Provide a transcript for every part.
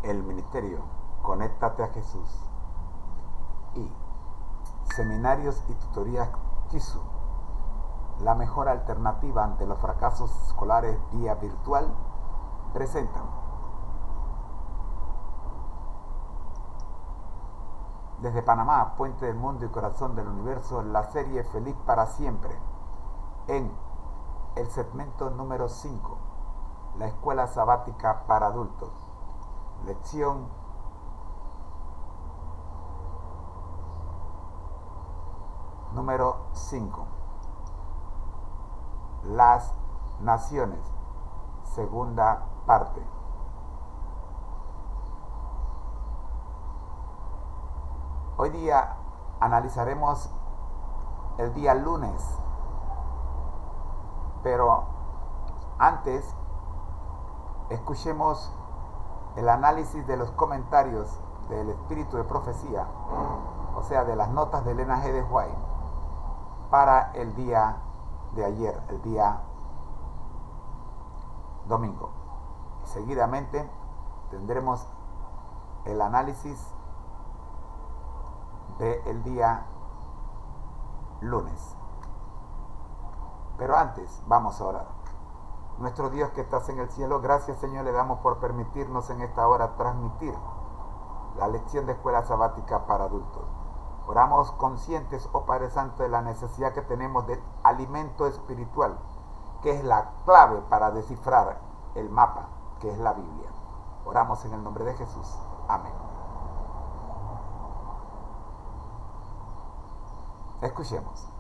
el ministerio Conéctate a Jesús y Seminarios y Tutorías TISU, la mejor alternativa ante los fracasos escolares vía virtual, presentan desde Panamá, puente del mundo y corazón del universo, la serie Feliz para Siempre, en el segmento número 5, la escuela sabática para adultos, lección número 5, las naciones, segunda parte. Hoy día analizaremos el día lunes, pero antes escuchemos el análisis de los comentarios del espíritu de profecía, o sea, de las notas de Elena G. de White para el día de ayer, el día domingo. Seguidamente tendremos el análisis del día lunes. Pero antes, vamos a orar. Nuestro Dios que estás en el cielo, gracias Señor le damos por permitirnos en esta hora transmitir la lección de escuela sabática para adultos. Oramos conscientes, oh Padre Santo, de la necesidad que tenemos del alimento espiritual, que es la clave para descifrar el mapa, que es la Biblia. Oramos en el nombre de Jesús. Amén. Escuchemos.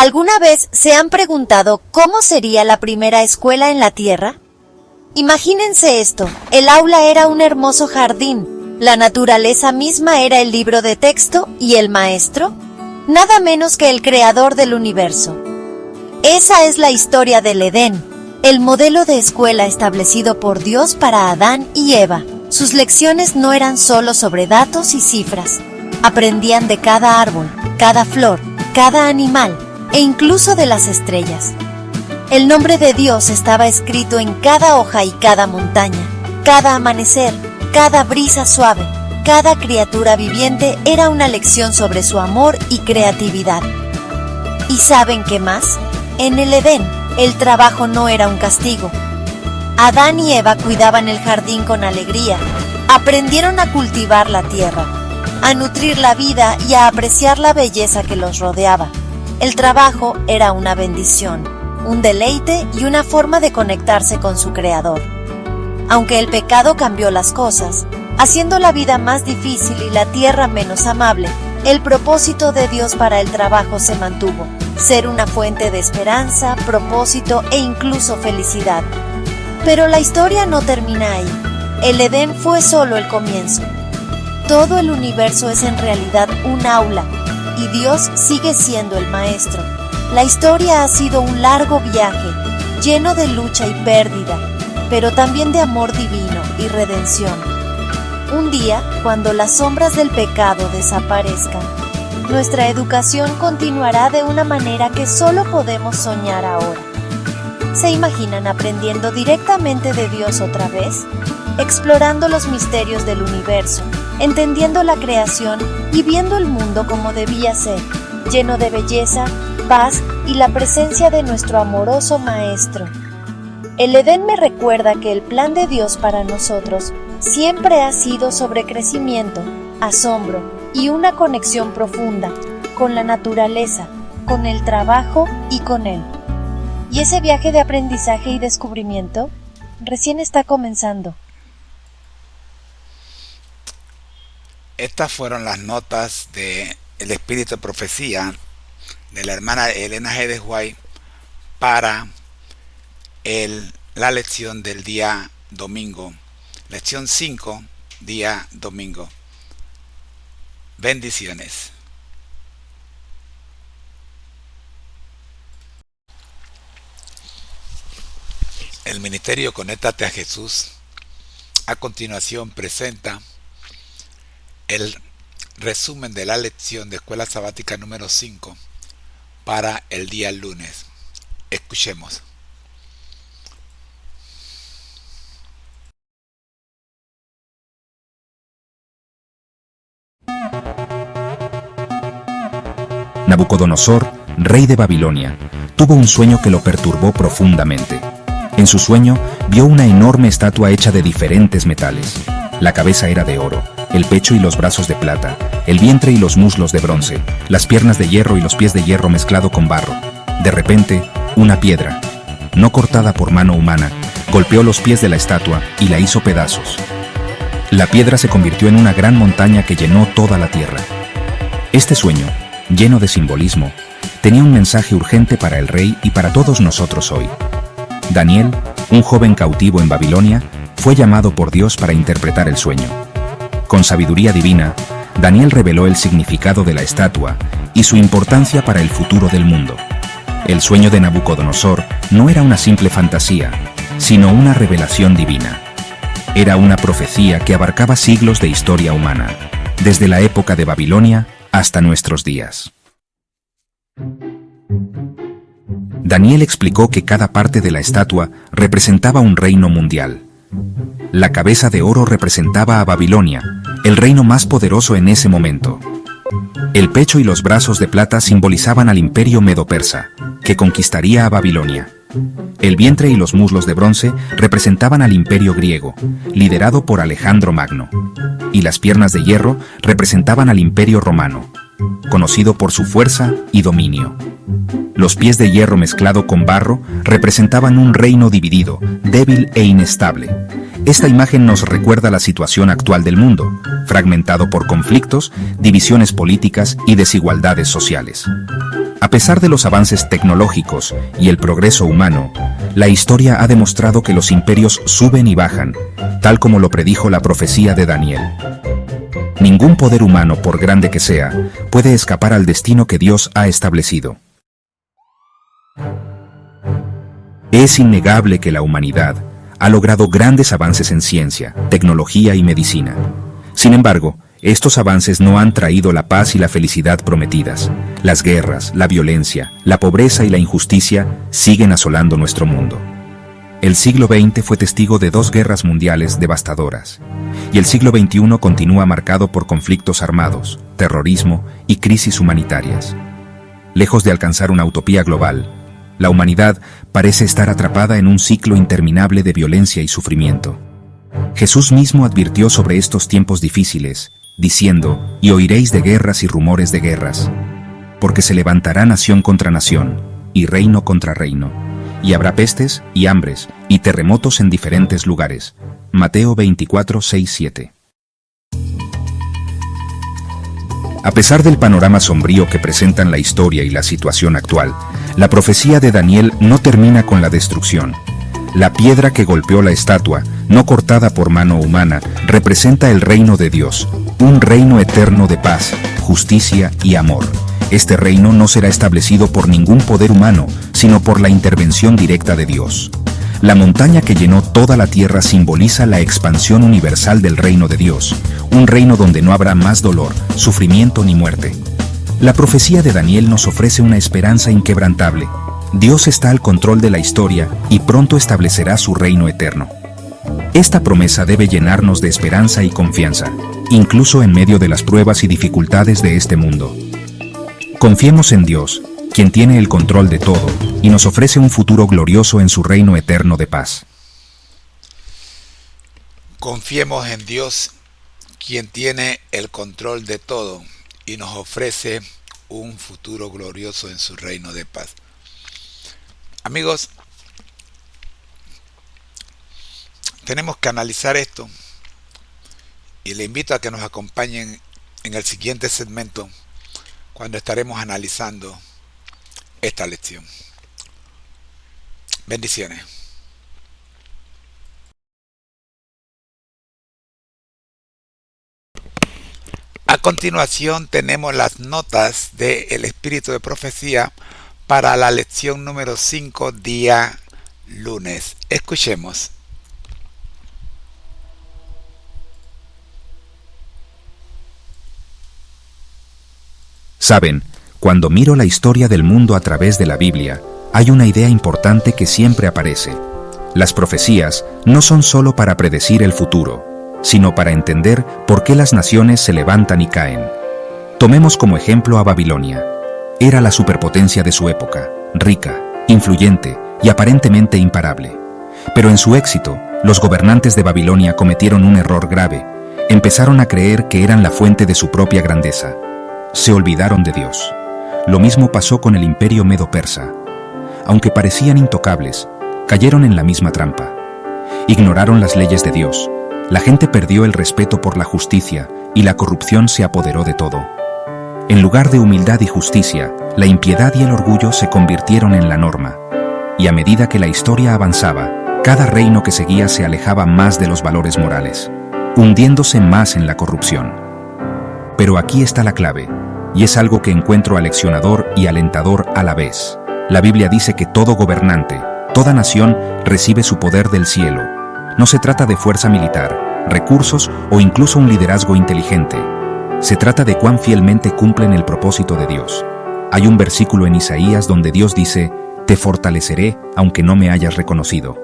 ¿Alguna vez se han preguntado cómo sería la primera escuela en la Tierra? Imagínense esto, el aula era un hermoso jardín, la naturaleza misma era el libro de texto y el maestro, nada menos que el creador del universo. Esa es la historia del Edén, el modelo de escuela establecido por Dios para Adán y Eva. Sus lecciones no eran solo sobre datos y cifras, aprendían de cada árbol, cada flor, cada animal, e incluso de las estrellas. El nombre de Dios estaba escrito en cada hoja y cada montaña, cada amanecer, cada brisa suave, cada criatura viviente era una lección sobre su amor y creatividad. ¿Y saben qué más? En el Edén, el trabajo no era un castigo. Adán y Eva cuidaban el jardín con alegría, aprendieron a cultivar la tierra, a nutrir la vida y a apreciar la belleza que los rodeaba. El trabajo era una bendición, un deleite y una forma de conectarse con su Creador. Aunque el pecado cambió las cosas, haciendo la vida más difícil y la tierra menos amable, el propósito de Dios para el trabajo se mantuvo, ser una fuente de esperanza, propósito e incluso felicidad. Pero la historia no termina ahí. El Edén fue solo el comienzo. Todo el universo es en realidad un aula, y Dios sigue siendo el maestro. La historia ha sido un largo viaje, lleno de lucha y pérdida, pero también de amor divino y redención. Un día, cuando las sombras del pecado desaparezcan, nuestra educación continuará de una manera que solo podemos soñar ahora. ¿Se imaginan aprendiendo directamente de Dios otra vez? Explorando los misterios del universo, entendiendo la creación y viendo el mundo como debía ser, lleno de belleza, paz y la presencia de nuestro amoroso Maestro. El Edén me recuerda que el plan de Dios para nosotros siempre ha sido sobre crecimiento, asombro y una conexión profunda con la naturaleza, con el trabajo y con Él. Y ese viaje de aprendizaje y descubrimiento recién está comenzando. Estas fueron las notas de El Espíritu de Profecía de la hermana Elena G. de White para la lección del día domingo. Lección 5, día domingo. Bendiciones. El Ministerio Conéctate a Jesús a continuación presenta el resumen de la lección de Escuela Sabática número 5 para el día lunes. Escuchemos. Nabucodonosor, rey de Babilonia, tuvo un sueño que lo perturbó profundamente. En su sueño, vio una enorme estatua hecha de diferentes metales. La cabeza era de oro, el pecho y los brazos de plata, el vientre y los muslos de bronce, las piernas de hierro y los pies de hierro mezclado con barro. De repente, una piedra, no cortada por mano humana, golpeó los pies de la estatua y la hizo pedazos. La piedra se convirtió en una gran montaña que llenó toda la tierra. Este sueño, lleno de simbolismo, tenía un mensaje urgente para el rey y para todos nosotros hoy. Daniel, un joven cautivo en Babilonia, fue llamado por Dios para interpretar el sueño. Con sabiduría divina, Daniel reveló el significado de la estatua y su importancia para el futuro del mundo. El sueño de Nabucodonosor no era una simple fantasía, sino una revelación divina. Era una profecía que abarcaba siglos de historia humana, desde la época de Babilonia hasta nuestros días. Daniel explicó que cada parte de la estatua representaba un reino mundial. La cabeza de oro representaba a Babilonia, el reino más poderoso en ese momento. El pecho y los brazos de plata simbolizaban al imperio medo-persa, que conquistaría a Babilonia. El vientre y los muslos de bronce representaban al imperio griego, liderado por Alejandro Magno. Y las piernas de hierro representaban al imperio romano, conocido por su fuerza y dominio. Los pies de hierro mezclado con barro representaban un reino dividido, débil e inestable. Esta imagen nos recuerda la situación actual del mundo, fragmentado por conflictos, divisiones políticas y desigualdades sociales. A pesar de los avances tecnológicos y el progreso humano, la historia ha demostrado que los imperios suben y bajan, tal como lo predijo la profecía de Daniel. Ningún poder humano, por grande que sea, puede escapar al destino que Dios ha establecido. Es innegable que la humanidad ha logrado grandes avances en ciencia, tecnología y medicina. Sin embargo, estos avances no han traído la paz y la felicidad prometidas. Las guerras, la violencia, la pobreza y la injusticia siguen asolando nuestro mundo. El siglo XX fue testigo de 2 guerras mundiales devastadoras, y el siglo XXI continúa marcado por conflictos armados, terrorismo y crisis humanitarias. Lejos de alcanzar una utopía global, la humanidad parece estar atrapada en un ciclo interminable de violencia y sufrimiento. Jesús mismo advirtió sobre estos tiempos difíciles, diciendo: «Y oiréis de guerras y rumores de guerras, porque se levantará nación contra nación, y reino contra reino, y habrá pestes y hambres y terremotos en diferentes lugares». Mateo 24, 6, 7. A pesar del panorama sombrío que presentan la historia y la situación actual, la profecía de Daniel no termina con la destrucción. La piedra que golpeó la estatua, no cortada por mano humana, representa el reino de Dios, un reino eterno de paz, justicia y amor. Este reino no será establecido por ningún poder humano, sino por la intervención directa de Dios. La montaña que llenó toda la tierra simboliza la expansión universal del reino de Dios, un reino donde no habrá más dolor, sufrimiento ni muerte. La profecía de Daniel nos ofrece una esperanza inquebrantable. Dios está al control de la historia y pronto establecerá su reino eterno. Esta promesa debe llenarnos de esperanza y confianza, incluso en medio de las pruebas y dificultades de este mundo. Confiemos en Dios, quien tiene el control de todo y nos ofrece un futuro glorioso en su reino eterno de paz. Confiemos en Dios, quien tiene el control de todo y nos ofrece un futuro glorioso en su reino de paz. Amigos, tenemos que analizar esto y le invito a que nos acompañen en el siguiente segmento cuando estaremos analizando esta lección. Bendiciones. A continuación tenemos las notas del Espíritu de Profecía para la lección número 5, día lunes. Escuchemos. Saben, cuando miro la historia del mundo a través de la Biblia, hay una idea importante que siempre aparece. Las profecías no son solo para predecir el futuro, sino para entender por qué las naciones se levantan y caen. Tomemos como ejemplo a Babilonia. Era la superpotencia de su época, rica, influyente y aparentemente imparable. Pero en su éxito, los gobernantes de Babilonia cometieron un error grave. Empezaron a creer que eran la fuente de su propia grandeza. Se olvidaron de Dios. Lo mismo pasó con el imperio medo-persa. Aunque parecían intocables, cayeron en la misma trampa. Ignoraron las leyes de Dios. La gente perdió el respeto por la justicia y la corrupción se apoderó de todo. En lugar de humildad y justicia, la impiedad y el orgullo se convirtieron en la norma. Y a medida que la historia avanzaba, cada reino que seguía se alejaba más de los valores morales, hundiéndose más en la corrupción. Pero aquí está la clave, y es algo que encuentro aleccionador y alentador a la vez. La Biblia dice que todo gobernante, toda nación, recibe su poder del cielo. No se trata de fuerza militar, recursos o incluso un liderazgo inteligente. Se trata de cuán fielmente cumplen el propósito de Dios. Hay un versículo en Isaías donde Dios dice: «Te fortaleceré aunque no me hayas reconocido».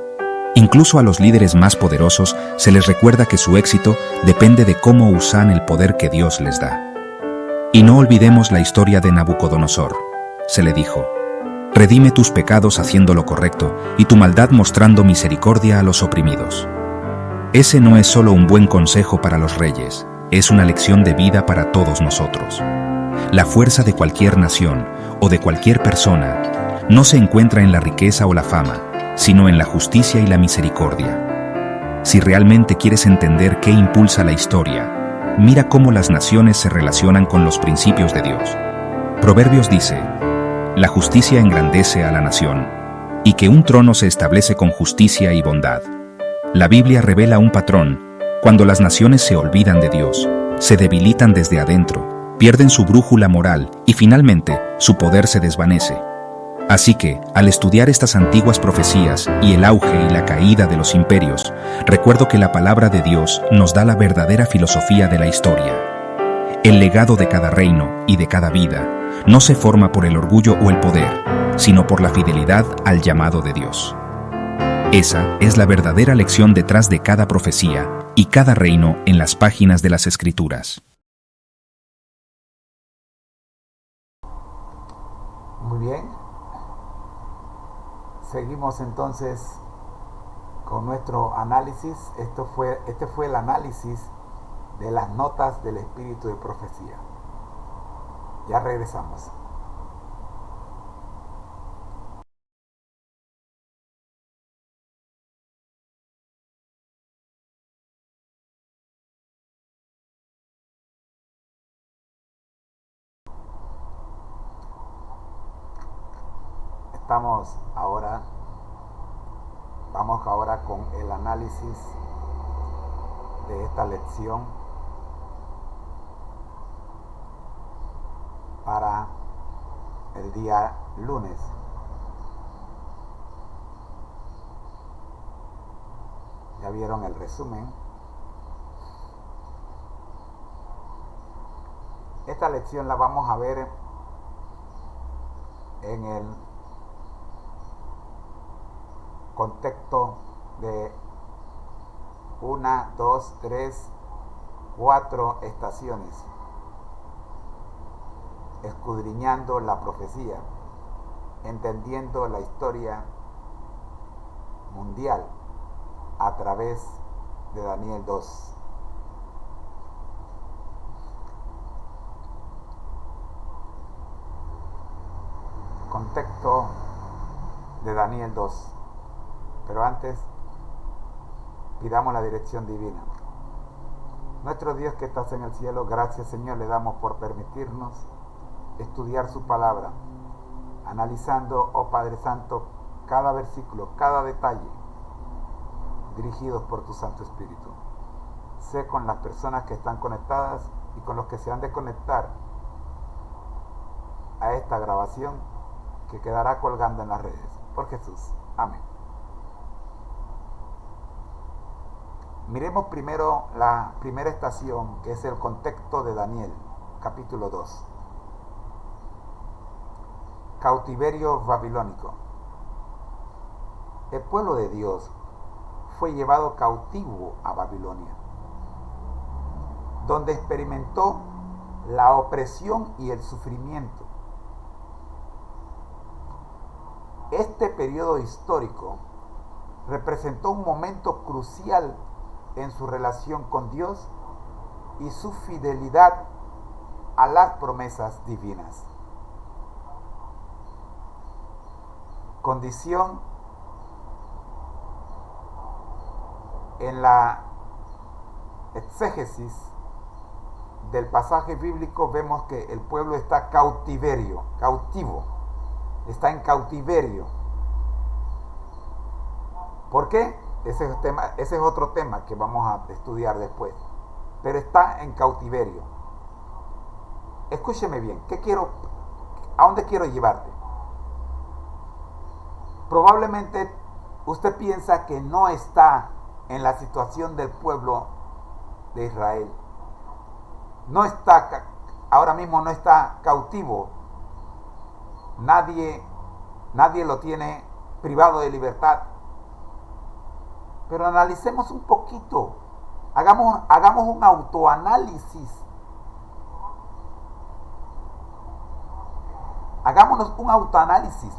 Incluso a los líderes más poderosos se les recuerda que su éxito depende de cómo usan el poder que Dios les da. Y no olvidemos la historia de Nabucodonosor. Se le dijo: «Redime tus pecados haciendo lo correcto y tu maldad mostrando misericordia a los oprimidos». Ese no es solo un buen consejo para los reyes, es una lección de vida para todos nosotros. La fuerza de cualquier nación o de cualquier persona no se encuentra en la riqueza o la fama, sino en la justicia y la misericordia. Si realmente quieres entender qué impulsa la historia, mira cómo las naciones se relacionan con los principios de Dios. Proverbios dice: «La justicia engrandece a la nación, y que un trono se establece con justicia y bondad». La Biblia revela un patrón. Cuando las naciones se olvidan de Dios, se debilitan desde adentro, pierden su brújula moral y finalmente su poder se desvanece. Así que, al estudiar estas antiguas profecías y el auge y la caída de los imperios, recuerdo que la palabra de Dios nos da la verdadera filosofía de la historia. El legado de cada reino y de cada vida no se forma por el orgullo o el poder, sino por la fidelidad al llamado de Dios. Esa es la verdadera lección detrás de cada profecía y cada reino en las páginas de las Escrituras. Muy bien. Seguimos entonces con nuestro análisis. Este fue el análisis de las notas del espíritu de profecía. Ya regresamos. Vamos ahora con el análisis de esta lección para el día lunes. Ya vieron el resumen. Esta lección la vamos a ver en el contexto de 1, 2, 3, 4 estaciones, escudriñando la profecía, entendiendo la historia mundial a través de Daniel 2. Contexto de Daniel 2. Pero antes, pidamos la dirección divina. Nuestro Dios que estás en el cielo, gracias Señor le damos por permitirnos estudiar su palabra, analizando, oh Padre Santo, cada versículo, cada detalle, dirigidos por tu Santo Espíritu. Sé con las personas que están conectadas y con los que se han de conectar a esta grabación que quedará colgando en las redes. Por Jesús. Amén. Miremos primero la primera estación, que es el contexto de Daniel, capítulo 2. Cautiverio babilónico. El pueblo de Dios fue llevado cautivo a Babilonia, donde experimentó la opresión y el sufrimiento. Este periodo histórico representó un momento crucial en su relación con Dios y su fidelidad a las promesas divinas. Condición en la exégesis del pasaje bíblico vemos que el pueblo está cautivo, está en cautiverio. ¿Por qué? Ese es otro tema que vamos a estudiar después. Pero está en cautiverio. Escúcheme bien, ¿a dónde quiero llevarte? Probablemente usted piensa que no está en la situación del pueblo de Israel. Ahora mismo no está cautivo. Nadie lo tiene privado de libertad. Pero analicemos un poquito. Hagamos un autoanálisis. Hagámonos un autoanálisis.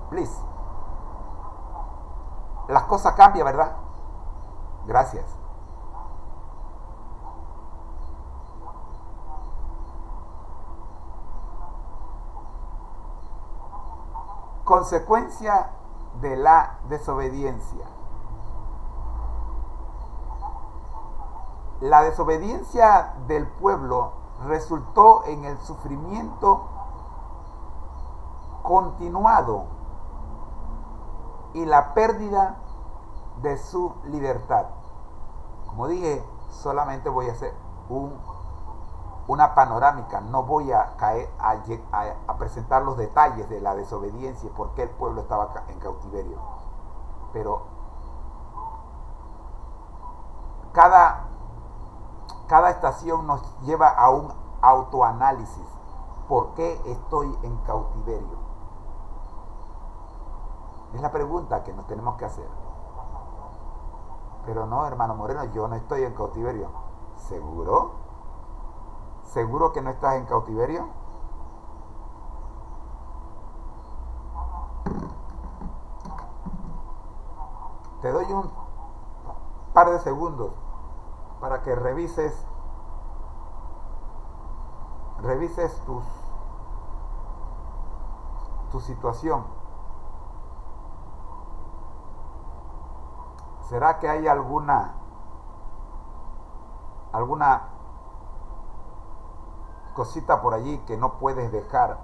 Please. Las cosas cambian, ¿verdad? Gracias. Consecuencia de la desobediencia. La desobediencia del pueblo resultó en el sufrimiento continuado y la pérdida de su libertad. Como dije, solamente voy a hacer una panorámica, no voy a presentar los detalles de la desobediencia y por qué el pueblo estaba en cautiverio. Pero cada estación nos lleva a un autoanálisis. ¿Por qué estoy en cautiverio? Es la pregunta que nos tenemos que hacer. Pero no, hermano Moreno, yo no estoy en cautiverio. ¿Seguro? ¿Seguro que no estás en cautiverio? Te doy un par de segundos para que revises tu situación. ¿Será que hay alguna cosita por allí que no puedes dejar,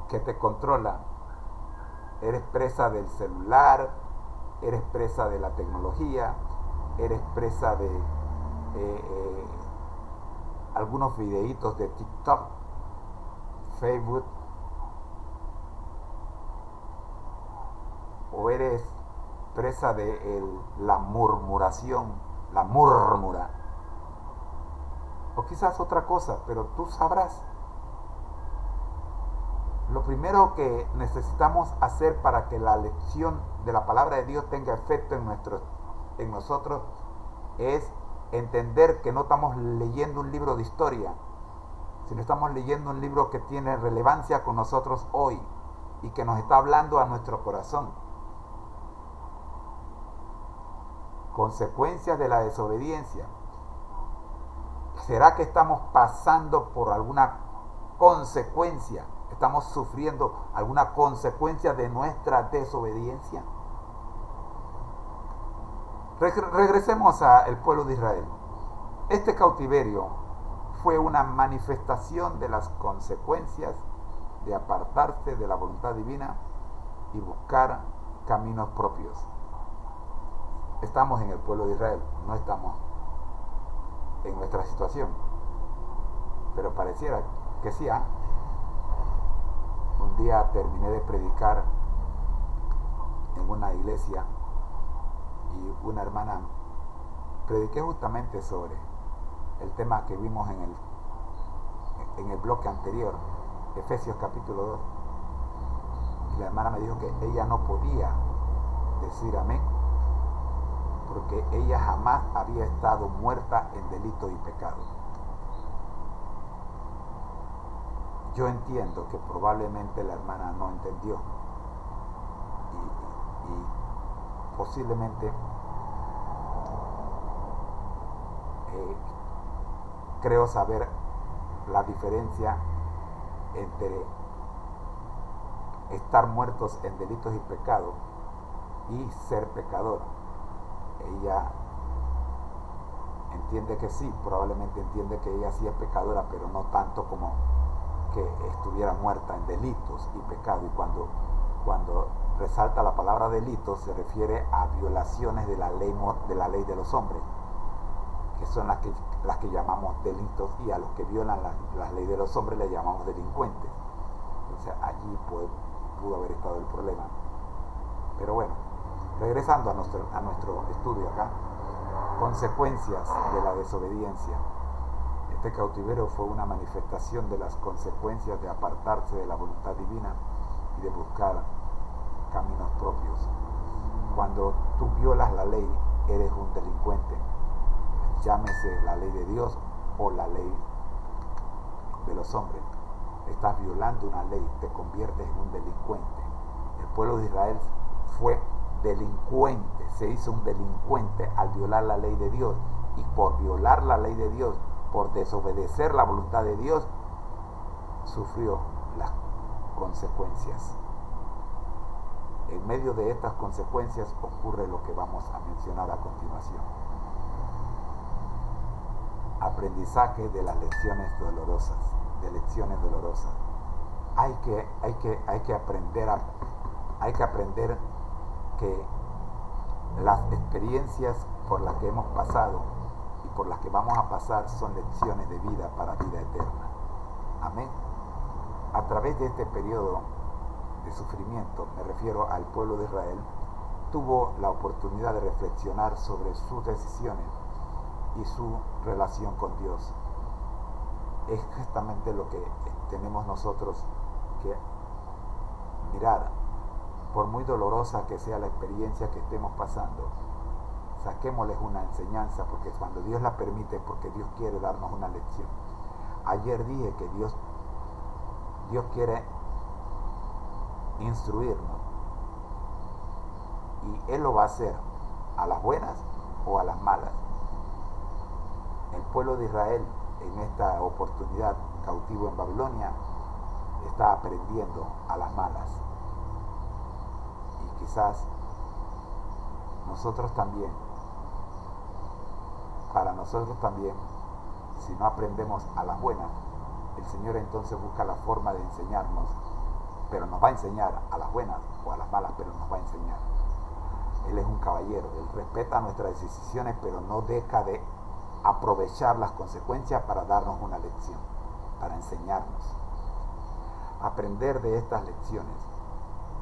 que te controla? Eres presa del celular, eres presa de la tecnología, eres presa de algunos videitos de TikTok, Facebook, o eres presa de la murmuración, la murmura, o quizás otra cosa, pero tú sabrás. Lo primero que necesitamos hacer para que la lección de la palabra de Dios tenga efecto en nosotros es entender que no estamos leyendo un libro de historia, sino estamos leyendo un libro que tiene relevancia con nosotros hoy y que nos está hablando a nuestro corazón. Consecuencias de la desobediencia. ¿Será que estamos pasando por alguna consecuencia? ¿Estamos sufriendo alguna consecuencia de nuestra desobediencia? Regresemos al pueblo de Israel. Este cautiverio fue una manifestación de las consecuencias de apartarse de la voluntad divina y buscar caminos propios. Estamos en el pueblo de Israel, no estamos en nuestra situación, pero pareciera que sí. Un día terminé de predicar en una iglesia y una hermana, prediqué justamente sobre el tema que vimos en el bloque anterior, Efesios capítulo 2, y la hermana me dijo que ella no podía decir amén, porque ella jamás había estado muerta en delito y pecado. Yo entiendo que probablemente la hermana no entendió y posiblemente creo saber la diferencia entre estar muertos en delitos y pecados y ser pecador. Ella entiende que sí, probablemente entiende que ella sí es pecadora, pero no tanto como que estuviera muerta en delitos y pecado. Y cuando resalta la palabra delitos, se refiere a violaciones de la ley de los hombres, que son las que llamamos delitos, y a los que violan las leyes de los hombres le llamamos delincuentes. Entonces allí pudo haber estado el problema. Pero bueno, regresando a nuestro estudio acá, consecuencias de la desobediencia. Este cautiverio fue una manifestación de las consecuencias de apartarse de la voluntad divina y de buscar caminos propios. Cuando tú violas la ley, eres un delincuente. Llámese la ley de Dios o la ley de los hombres. Estás violando una ley, te conviertes en un delincuente. El pueblo de Israel fue delincuente, se hizo un delincuente al violar la ley de Dios, y por violar la ley de Dios, por desobedecer la voluntad de Dios, sufrió las consecuencias. En medio de estas consecuencias ocurre lo que vamos a mencionar a continuación. Aprendizaje de las lecciones dolorosas, Hay que aprender que las experiencias por las que hemos pasado y por las que vamos a pasar son lecciones de vida para vida eterna. Amén. A través de este periodo de sufrimiento, me refiero al pueblo de Israel, tuvo la oportunidad de reflexionar sobre sus decisiones y su relación con Dios. Es justamente lo que tenemos nosotros que mirar. Por muy dolorosa que sea la experiencia que estemos pasando, saquémosles una enseñanza, porque cuando Dios la permite, porque Dios quiere darnos una lección. Ayer dije que Dios quiere instruirnos, y Él lo va a hacer a las buenas o a las malas. El pueblo de Israel en esta oportunidad cautivo en Babilonia está aprendiendo a las malas. Y quizás nosotros también, si no aprendemos a las buenas, el Señor entonces busca la forma de enseñarnos, pero nos va a enseñar a las buenas o a las malas, pero nos va a enseñar. Él es un caballero, Él respeta nuestras decisiones, pero no deja de aprovechar las consecuencias para darnos una lección, para enseñarnos. Aprender de estas lecciones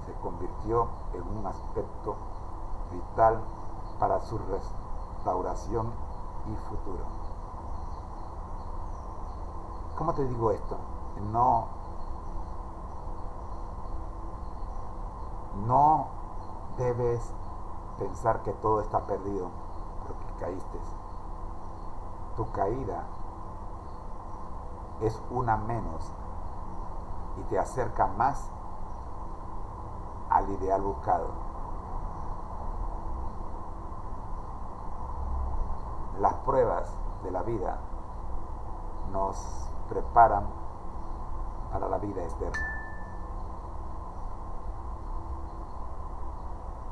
se convirtió en un aspecto vital para su restauración y futuro. ¿Cómo te digo esto? No debes pensar que todo está perdido porque caíste. Tu caída es una menos y te acerca más al ideal buscado. Las pruebas de la vida nos preparan para la vida eterna.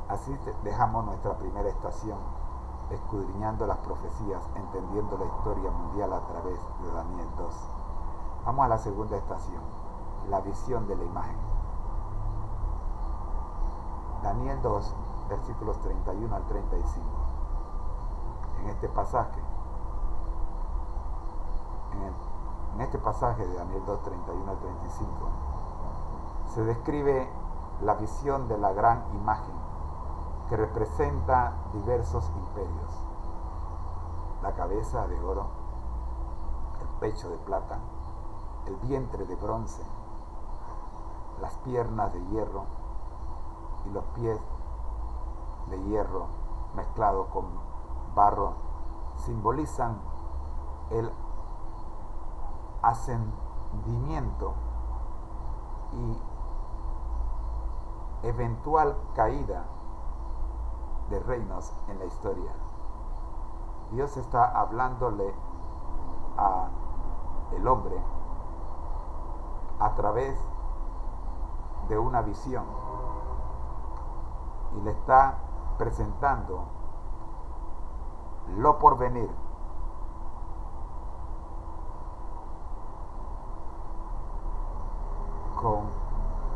Así dejamos nuestra primera estación, escudriñando las profecías, entendiendo la historia mundial a través de Daniel 2. Vamos a la segunda estación, la visión de la imagen. Daniel 2, versículos 31 al 35. En este pasaje de Daniel 2, 31 al 35, se describe la visión de la gran imagen que representa diversos imperios. La cabeza de oro, el pecho de plata, el vientre de bronce, las piernas de hierro y los pies de hierro mezclado con barro simbolizan el ascendimiento y eventual caída de reinos en la historia. Dios está hablándole a el hombre a través de una visión y le está presentando lo por venir. Con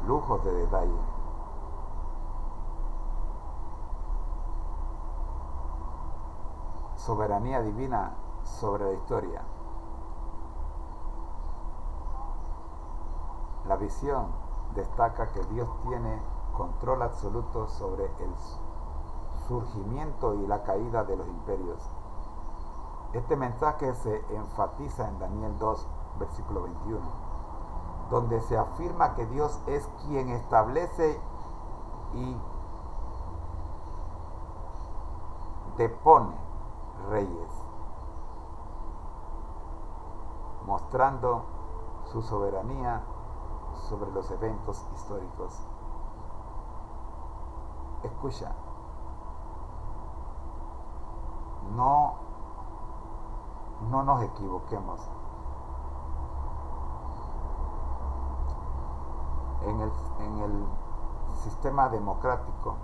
lujos de detalle. Soberanía divina sobre la historia. La visión destaca que Dios tiene control absoluto sobre el surgimiento y la caída de los imperios. Este mensaje se enfatiza en Daniel 2, versículo 21, donde se afirma que Dios es quien establece y depone reyes, mostrando su soberanía sobre los eventos históricos. Escucha, no nos equivoquemos. En el sistema democrático,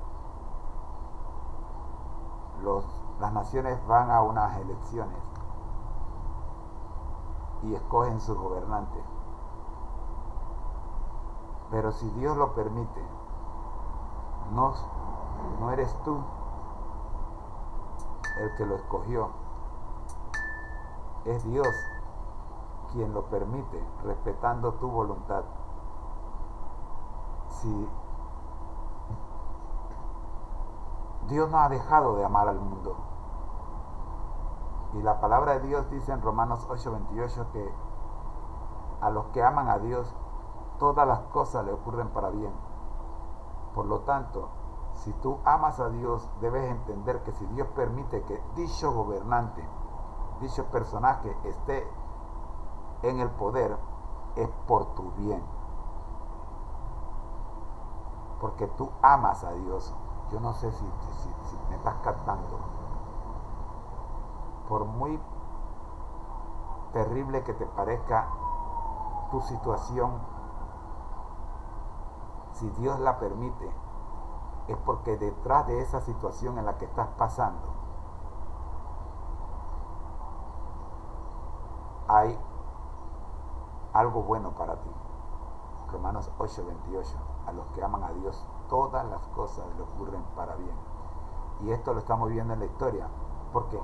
las naciones van a unas elecciones y escogen sus gobernantes. Pero si Dios lo permite, no eres tú el que lo escogió. Es Dios quien lo permite, respetando tu voluntad. Si Dios no ha dejado de amar al mundo. Y la palabra de Dios dice en Romanos 8:28 que a los que aman a Dios, todas las cosas le ocurren para bien. Por lo tanto, si tú amas a Dios, debes entender que si Dios permite que dicho gobernante, dicho personaje esté en el poder, es por tu bien. Porque tú amas a Dios. Yo no sé si me estás captando. Por muy terrible que te parezca tu situación, si Dios la permite, es porque detrás de esa situación en la que estás pasando hay algo bueno para ti. Romanos 8:28. A los que aman a Dios, todas las cosas le ocurren para bien. Y esto lo estamos viendo en la historia, porque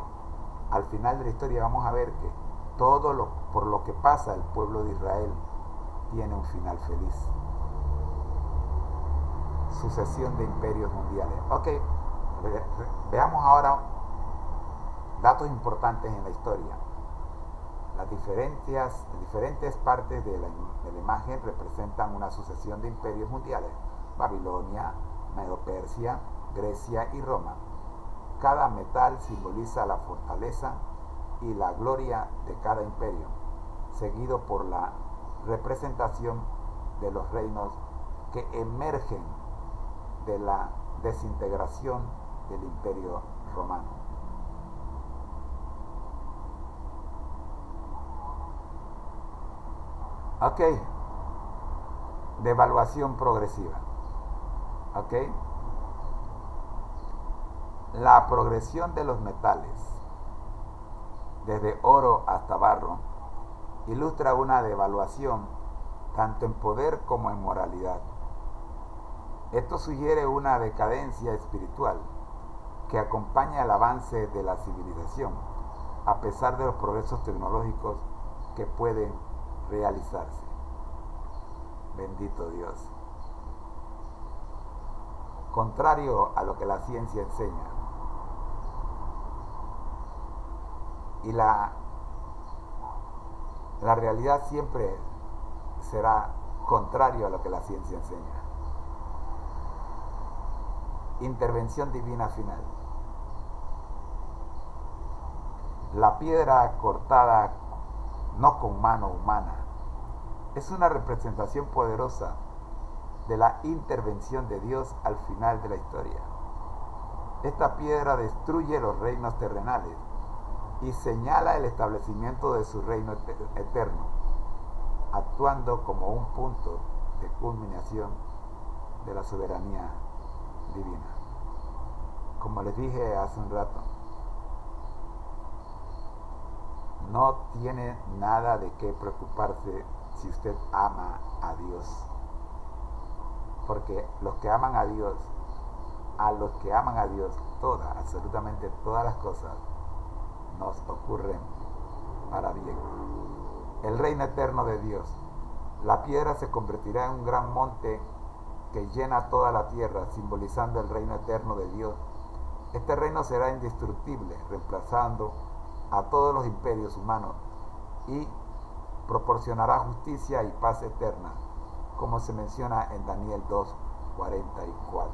al final de la historia vamos a ver que por lo que pasa el pueblo de Israel tiene un final feliz. Sucesión de imperios mundiales. Ok, veamos ahora datos importantes en la historia. Las diferentes partes de la imagen representan una sucesión de imperios mundiales: Babilonia, Medo-Persia, Grecia y Roma. Cada metal simboliza la fortaleza y la gloria de cada imperio, seguido por la representación de los reinos que emergen de la desintegración del imperio romano. Ok, devaluación progresiva. Ok, la progresión de los metales, desde oro hasta barro, ilustra una devaluación tanto en poder como en moralidad. Esto sugiere una decadencia espiritual que acompaña el avance de la civilización, a pesar de los progresos tecnológicos que pueden realizarse. Bendito Dios. contrario a lo que la ciencia enseña. Y la realidad siempre será contrario a lo que la ciencia enseña. Intervención divina final. La piedra cortada no con mano humana es una representación poderosa de la intervención de Dios al final de la historia. Esta piedra destruye los reinos terrenales y señala el establecimiento de su reino eterno, actuando como un punto de culminación de la soberanía divina. Como les dije hace un rato, no tiene nada de qué preocuparse si usted ama a Dios, porque los que aman a Dios, todas, absolutamente todas las cosas nos ocurren para bien. El reino eterno de Dios. La piedra se convertirá en un gran monte que llena toda la tierra, simbolizando el reino eterno de Dios. Este reino será indestructible, reemplazando a todos los imperios humanos y proporcionará justicia y paz eterna, como se menciona en Daniel 2:44.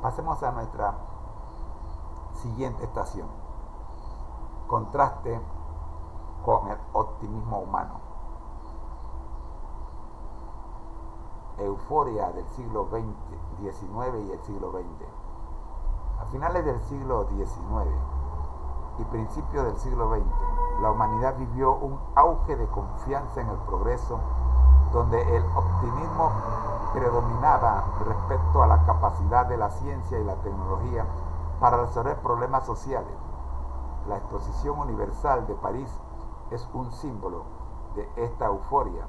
Pasemos a nuestra siguiente estación. Contraste con el optimismo humano. Euforia del siglo XIX y el siglo XX. A finales del siglo XIX y principios del siglo XX, la humanidad vivió un auge de confianza en el progreso, donde el optimismo predominaba respecto a la capacidad de la ciencia y la tecnología para resolver problemas sociales. La Exposición Universal de París es un símbolo de esta euforia,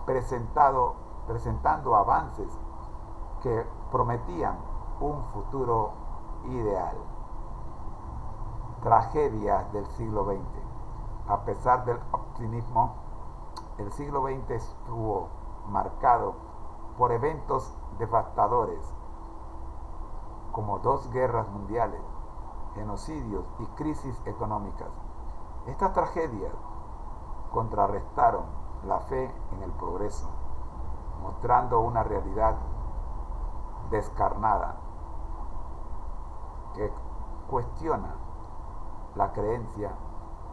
presentando avances que prometían un futuro ideal. Tragedias del siglo XX. A pesar del optimismo, el siglo XX estuvo marcado por eventos devastadores como 2 guerras mundiales, genocidios y crisis económicas. Estas tragedias contrarrestaron la fe en el progreso, mostrando una realidad descarnada que cuestiona la creencia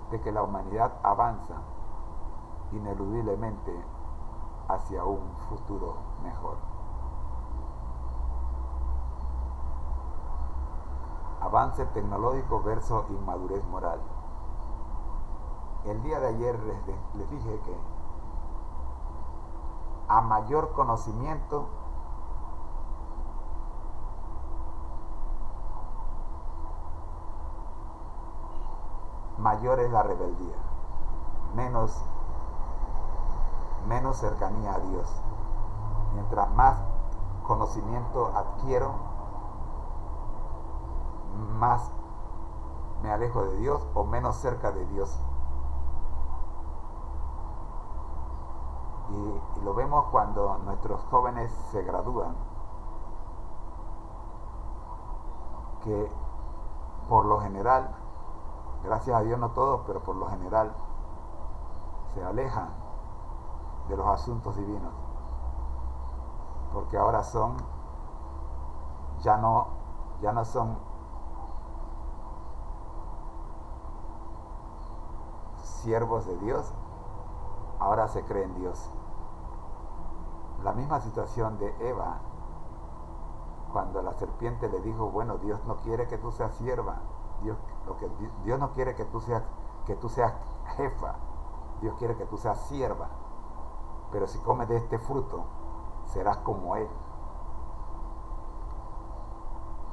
de que la humanidad avanza ineludiblemente hacia un futuro mejor. Avance tecnológico versus inmadurez moral. El día de ayer les dije que a mayor conocimiento, mayor es la rebeldía, menos cercanía a Dios. Mientras más conocimiento adquiero, más me alejo de Dios o menos cerca de Dios. Y lo vemos cuando nuestros jóvenes se gradúan, que por lo general, gracias a Dios no todos, pero por lo general se alejan de los asuntos divinos, porque ahora ya no son siervos de Dios, ahora se creen Dios. La misma situación de Eva, cuando la serpiente le dijo, bueno, Dios no quiere que tú seas sierva, Dios no quiere que tú seas jefa, Dios quiere que tú seas sierva, pero si comes de este fruto, serás como Él.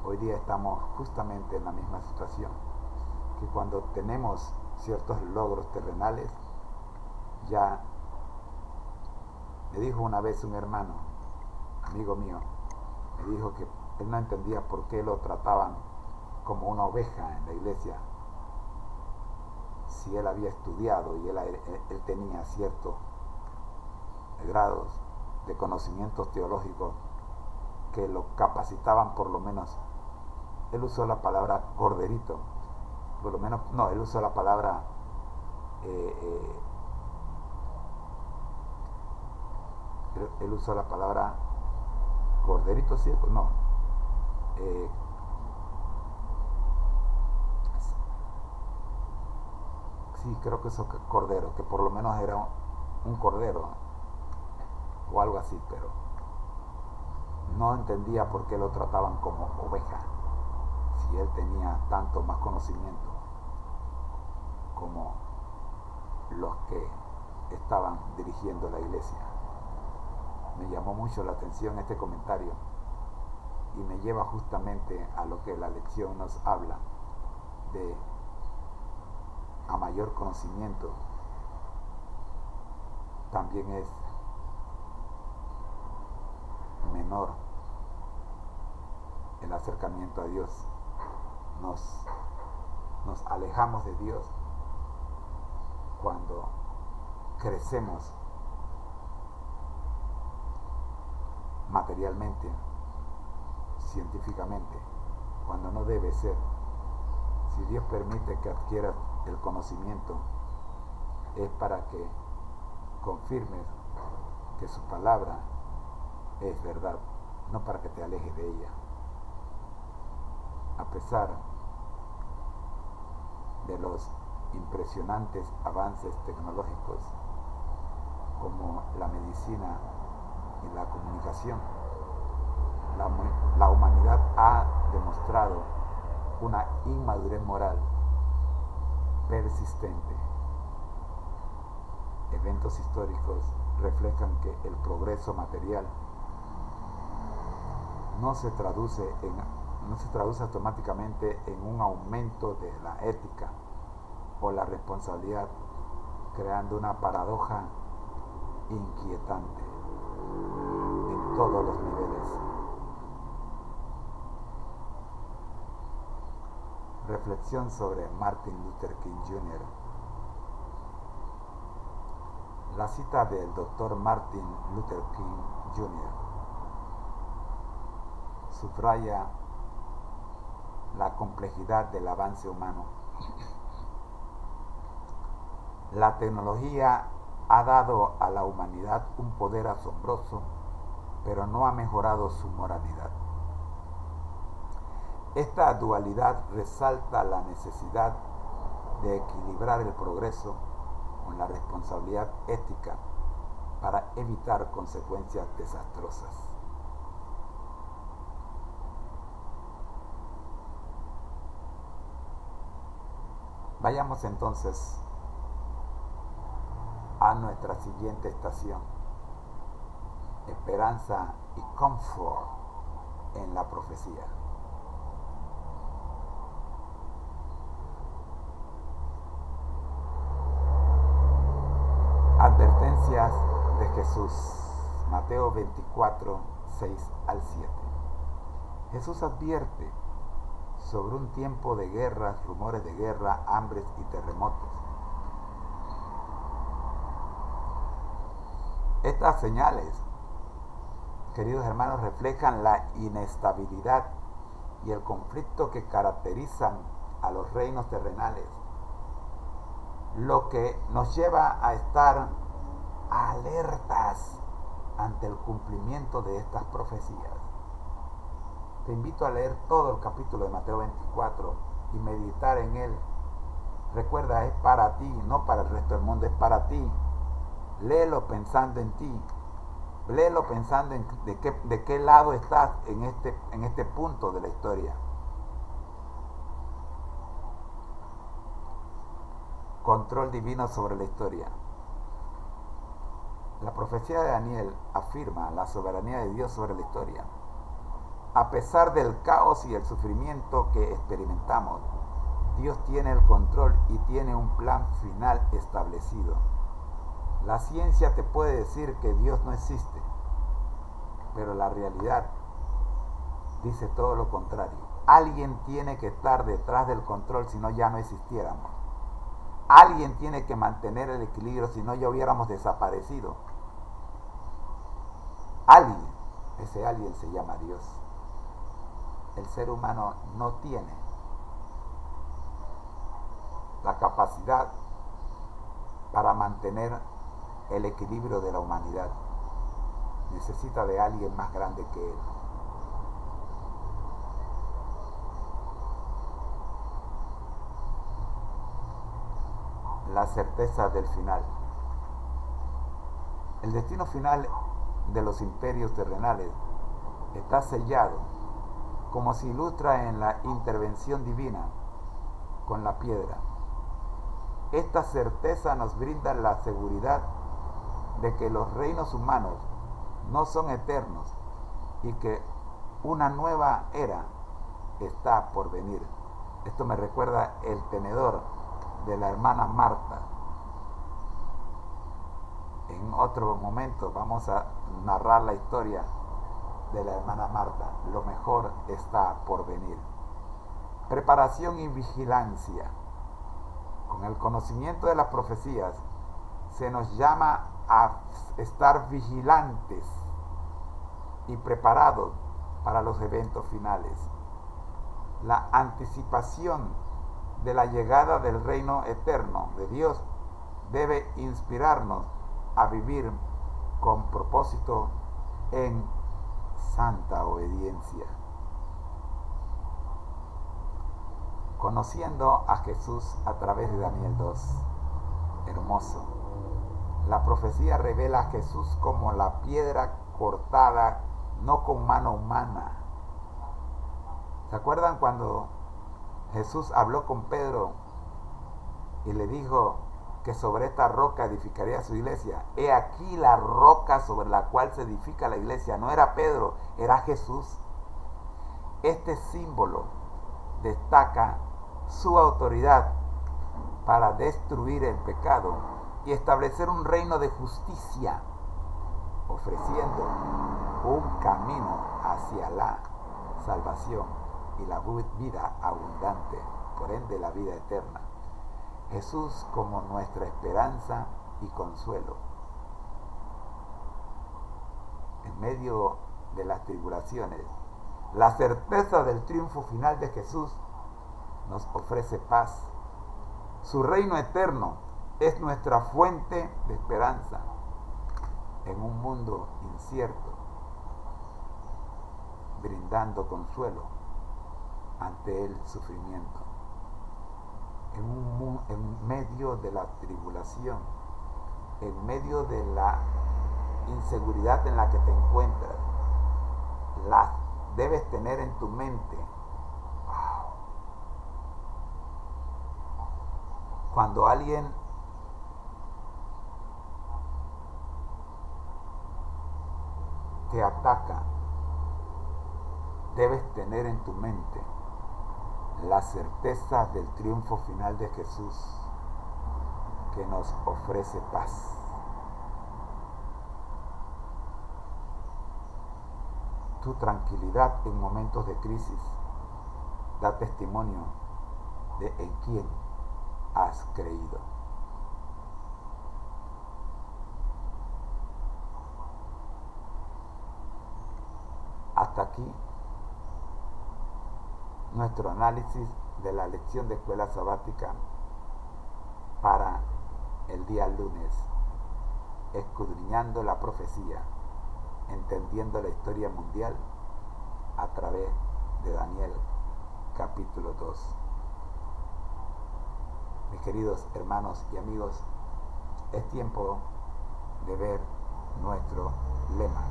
Hoy día estamos justamente en la misma situación, que cuando tenemos ciertos logros terrenales, ya me dijo una vez un hermano, amigo mío, me dijo que él no entendía por qué lo trataban como una oveja en la iglesia, si él había estudiado y él tenía ciertos grados de conocimientos teológicos que lo capacitaban, por lo menos. Él usó la palabra corderito, por lo menos, no, él usó la palabra él usó la palabra corderito, ¿sí? No, sí, creo que eso, cordero, que por lo menos era un cordero o algo así, pero no entendía por qué lo trataban como oveja, si él tenía tanto más conocimiento como los que estaban dirigiendo la iglesia. Me llamó mucho la atención este comentario y me lleva justamente a lo que la lección nos habla de a mayor conocimiento también es menor el acercamiento a Dios. Nos alejamos de Dios cuando crecemos materialmente, científicamente, cuando no debe ser. Si Dios permite que adquieras el conocimiento, es para que confirmes que su palabra es verdad, no para que te alejes de ella. A pesar de los impresionantes avances tecnológicos como la medicina y la comunicación, la humanidad ha demostrado una inmadurez moral persistente. Eventos históricos reflejan que el progreso material no se traduce automáticamente en un aumento de la ética o la responsabilidad, creando una paradoja inquietante en todos los niveles. Reflexión sobre Martin Luther King Jr. La cita del Dr. Martin Luther King Jr. subraya la complejidad del avance humano. La tecnología ha dado a la humanidad un poder asombroso, pero no ha mejorado su moralidad. Esta dualidad resalta la necesidad de equilibrar el progreso con la responsabilidad ética para evitar consecuencias desastrosas. Vayamos entonces a nuestra siguiente estación: esperanza y confort en la profecía. Advertencias de Jesús, Mateo 24, 6 al 7. Jesús advierte sobre un tiempo de guerras, rumores de guerra, hambres y terremotos. Estas señales, queridos hermanos, reflejan la inestabilidad y el conflicto que caracterizan a los reinos terrenales, lo que nos lleva a estar alertas ante el cumplimiento de estas profecías. Te invito a leer todo el capítulo de Mateo 24 y meditar en él. Recuerda, es para ti, no para el resto del mundo, es para ti. Léelo pensando en ti. Léelo pensando en de qué lado estás en este punto de la historia. Control divino sobre la historia. La profecía de Daniel afirma la soberanía de Dios sobre la historia. A pesar del caos y el sufrimiento que experimentamos, Dios tiene el control y tiene un plan final establecido. La ciencia te puede decir que Dios no existe, pero la realidad dice todo lo contrario. Alguien tiene que estar detrás del control, si no ya no existiéramos. Alguien tiene que mantener el equilibrio, si no ya hubiéramos desaparecido. Alguien Ese alguien se llama Dios. El ser humano no tiene la capacidad para mantener el equilibrio de la humanidad. Necesita de alguien más grande que él. La certeza del final. El destino final de los imperios terrenales está sellado, como se ilustra en la intervención divina con la piedra. Esta certeza nos brinda la seguridad de que los reinos humanos no son eternos y que una nueva era está por venir. Esto me recuerda el tenedor de la hermana Marta. En otro momento vamos a narrar la historia de la hermana Marta. Lo mejor está por venir. Preparación y vigilancia. Con el conocimiento de las profecías se nos llama a estar vigilantes y preparados para los eventos finales. La anticipación de la llegada del reino eterno de Dios debe inspirarnos a vivir con propósito en santa obediencia. Conociendo a Jesús a través de Daniel 2. Hermoso. La profecía revela a Jesús como la piedra cortada, no con mano humana. ¿Se acuerdan cuando Jesús habló con Pedro y le dijo que sobre esta roca edificaría su iglesia? He aquí la roca sobre la cual se edifica la iglesia. No era Pedro, era Jesús. Este símbolo destaca su autoridad para destruir el pecado y establecer un reino de justicia, ofreciendo un camino hacia la salvación y la vida abundante, por ende la vida eterna. Jesús como nuestra esperanza y consuelo. En medio de las tribulaciones, la certeza del triunfo final de Jesús nos ofrece paz. Su reino eterno es nuestra fuente de esperanza en un mundo incierto, brindando consuelo ante el sufrimiento. En medio de la tribulación, en medio de la inseguridad en la que te encuentras, debes tener en tu mente: cuando alguien te ataca, debes tener en tu mente la certeza del triunfo final de Jesús, que nos ofrece paz. Tu tranquilidad en momentos de crisis da testimonio de en quién has creído. Hasta aquí nuestro análisis de la lección de escuela sabática para el día lunes, escudriñando la profecía, entendiendo la historia mundial a través de Daniel capítulo 2. Mis queridos hermanos y amigos, es tiempo de ver nuestro lema.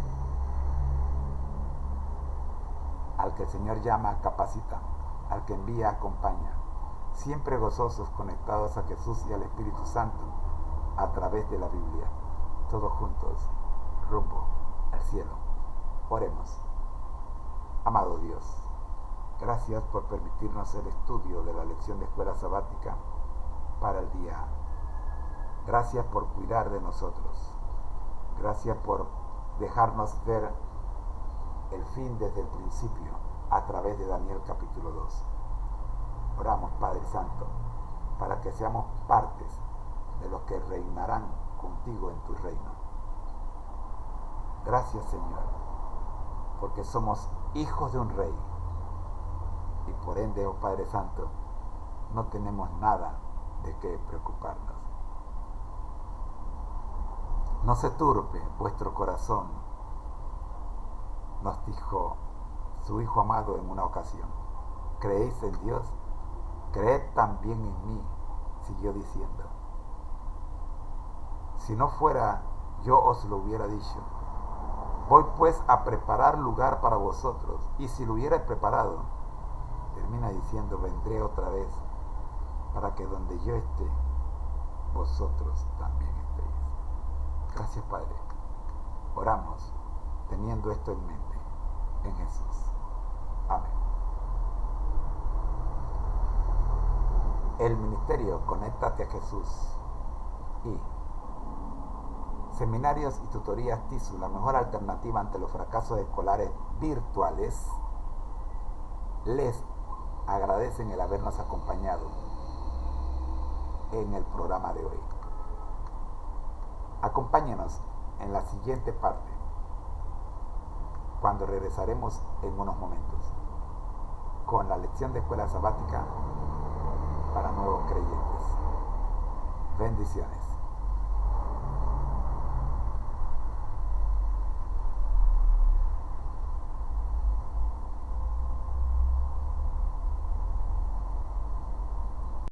Al que el Señor llama, capacita; al que envía, acompaña. Siempre gozosos, conectados a Jesús y al Espíritu Santo a través de la Biblia. Todos juntos, rumbo al cielo. Oremos. Amado Dios, gracias por permitirnos el estudio de la lección de escuela sabática para el día. Gracias por cuidar de nosotros. Gracias por dejarnos ver el fin desde el principio a través de Daniel capítulo 2. Oramos, Padre Santo, para que seamos partes de los que reinarán contigo en tu reino. Gracias, Señor, porque somos hijos de un rey. Y por ende, oh Padre Santo, no tenemos nada de qué preocuparnos. No se turbe vuestro corazón, nos dijo su Hijo amado en una ocasión. ¿Creéis en Dios? Creed también en mí, siguió diciendo. Si no fuera, yo os lo hubiera dicho. Voy pues a preparar lugar para vosotros, y si lo hubiera preparado, termina diciendo, vendré otra vez, para que donde yo esté, vosotros también estéis. Gracias, Padre. Oramos teniendo esto en mente, en Jesús. Amén. El ministerio Conéctate a Jesús y Seminarios y Tutorías TISU, la mejor alternativa ante los fracasos escolares virtuales, les agradecen el habernos acompañado en el programa de hoy. Acompáñenos en la siguiente parte, cuando regresaremos en unos momentos con la lección de escuela sabática para nuevos creyentes. Bendiciones.